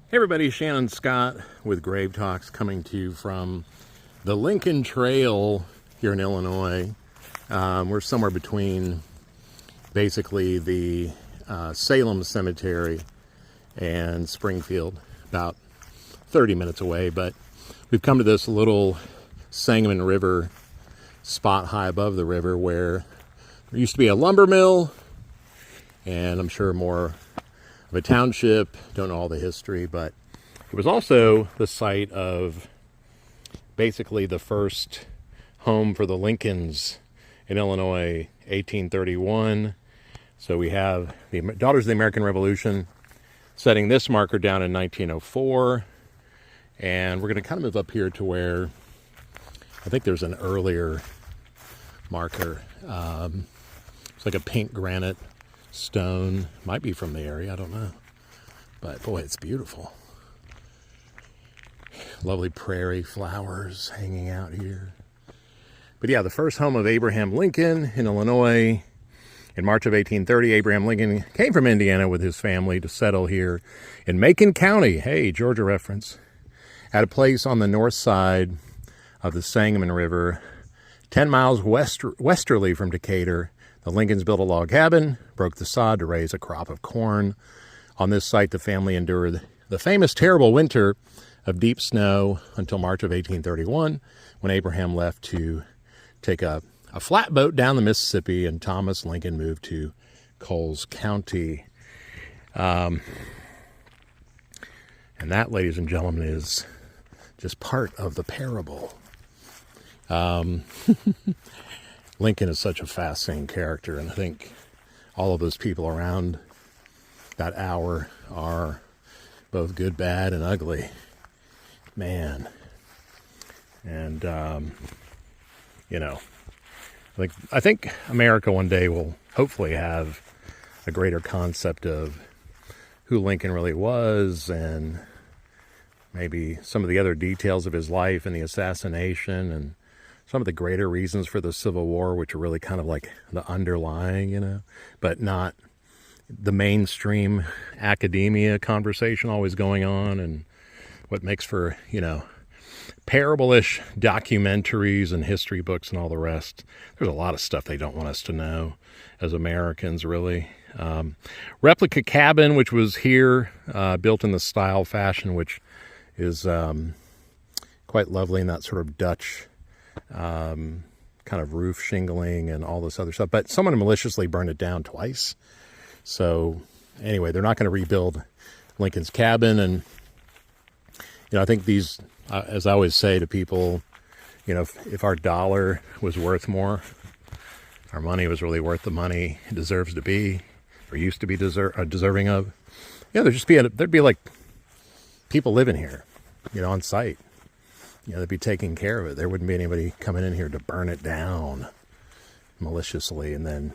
Hey everybody, Shannon Scott with Grave Talks coming to you from the Lincoln Trail here in Illinois. We're somewhere between basically the Salem Cemetery and Springfield, about 30 minutes away, but we've come to this little Sangamon River spot high above the river where there used to be a lumber mill, and I'm sure more of a township. Don't know all the history, but it was also the site of basically the first home for the Lincolns in Illinois, 1831. So we have the Daughters of the American Revolution setting this marker down in 1904, and we're going to kind of move up here to where I think there's an earlier marker. It's like a pink granite stone, might be from the area, I don't know, but boy, it's beautiful. Lovely prairie flowers hanging out here. But yeah, the first home of Abraham Lincoln in Illinois in March of 1830. Abraham Lincoln came from Indiana with his family to settle here in Macon County, hey, Georgia reference, at a place on the north side of the Sangamon River, 10 miles westerly from Decatur. The Lincolns built a log cabin, broke the sod to raise a crop of corn. On this site, the family endured the famous terrible winter of deep snow until March of 1831, when Abraham left to take a flatboat down the Mississippi, and Thomas Lincoln moved to Coles County. And that, ladies and gentlemen, is just part of the parable. Lincoln is such a fascinating character, and I think all of those people around that hour are both good, bad, and ugly. Man. And, I think America one day will hopefully have a greater concept of who Lincoln really was, and maybe some of the other details of his life and the assassination and some of the greater reasons for the Civil War, which are really kind of like the underlying, but not the mainstream academia conversation always going on, and what makes for, parable-ish documentaries and history books and all the rest. There's a lot of stuff they don't want us to know as Americans, really. Replica cabin, which was here, built in the style fashion, which is quite lovely in that sort of Dutch kind of roof shingling and all this other stuff, but someone maliciously burned it down twice. So anyway, they're not going to rebuild Lincoln's cabin. And I think these, as I always say to people, if our dollar was worth more, our money was really worth the money it deserves to be, or used to be deserving of, there'd be like people living here, on site. They'd be taking care of it. There wouldn't be anybody coming in here to burn it down maliciously. And then,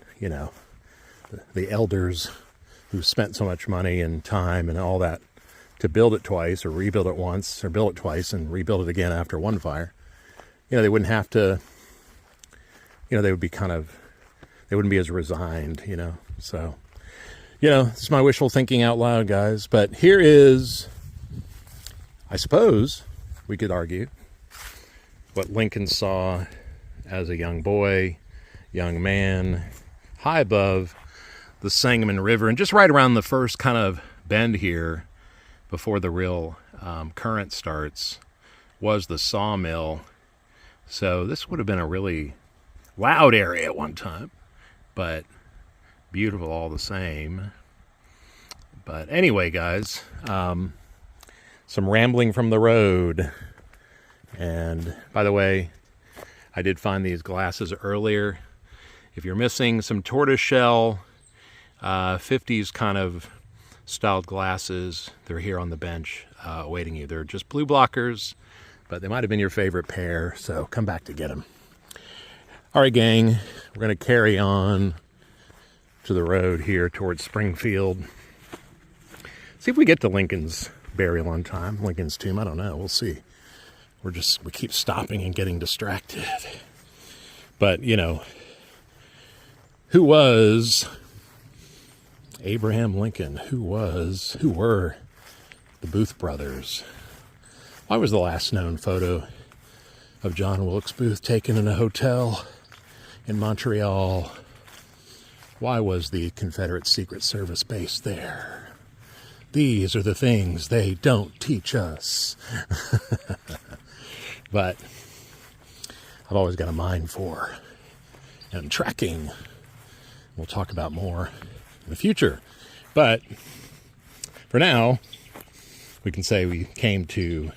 the elders who spent so much money and time and all that to build it twice, or rebuild it once, or build it twice and rebuild it again after one fire, they wouldn't have to, they would be they wouldn't be as resigned, So, it's my wishful thinking out loud, guys. But here is, I suppose we could argue, what Lincoln saw as a young boy, young man, high above the Sangamon River, and just right around the first kind of bend here before the real current starts was the sawmill. So this would have been a really loud area at one time, but beautiful all the same. But anyway, guys, some rambling from the road. And by the way, I did find these glasses earlier. If you're missing some tortoiseshell 50s kind of styled glasses, they're here on the bench awaiting you. They're just blue blockers, but they might have been your favorite pair, so come back to get them. All right, gang, we're going to carry on to the road here towards Springfield. See if we get to Lincoln's burial on time, Lincoln's tomb. I don't know. We'll see. We keep stopping and getting distracted. But, who was Abraham Lincoln? Who were the Booth brothers. Why was the last known photo of John Wilkes Booth taken in a hotel in Montreal? Why was the Confederate Secret Service based there? These are the things they don't teach us. But I've always got a mind for and tracking. We'll talk about more in the future. But for now, we can say we came to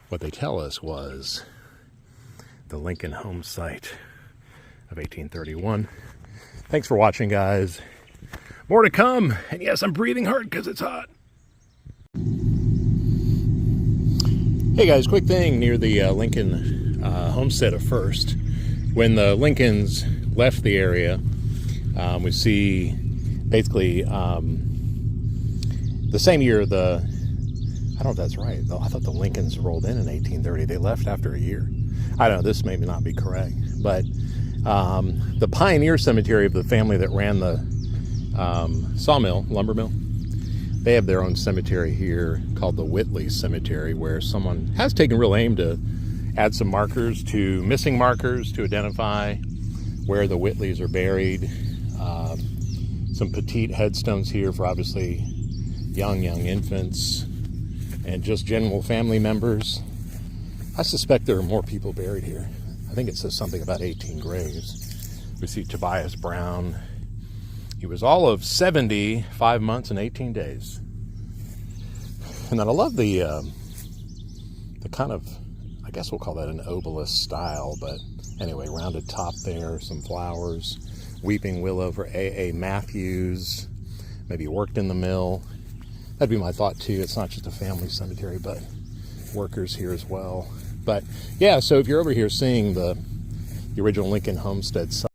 what they tell us was the Lincoln Homesite of 1831. Thanks for watching, guys. More to come. And yes, I'm breathing hard because it's hot. Hey guys, quick thing near the Lincoln homestead of First. When the Lincolns left the area, we see basically the same year I don't know if that's right. I thought the Lincolns rolled in 1830. They left after a year. I don't know, this may not be correct. But the pioneer cemetery of the family that ran the lumber mill, they have their own cemetery here called the Whitley Cemetery, where someone has taken real aim to add some missing markers to identify where the Whitleys are buried. Some petite headstones here for obviously young infants and just general family members. I suspect there are more people buried here. I think it says something about 18 graves. We see Tobias Brown. He was all of 70, 5 months and 18 days. And then I love the kind of, I guess we'll call that an obelisk style, but anyway, rounded top there, some flowers, weeping willow for A.A. Matthews, maybe worked in the mill. That'd be my thought too. It's not just a family cemetery, but workers here as well. But yeah, so if you're over here seeing the original Lincoln Homestead site,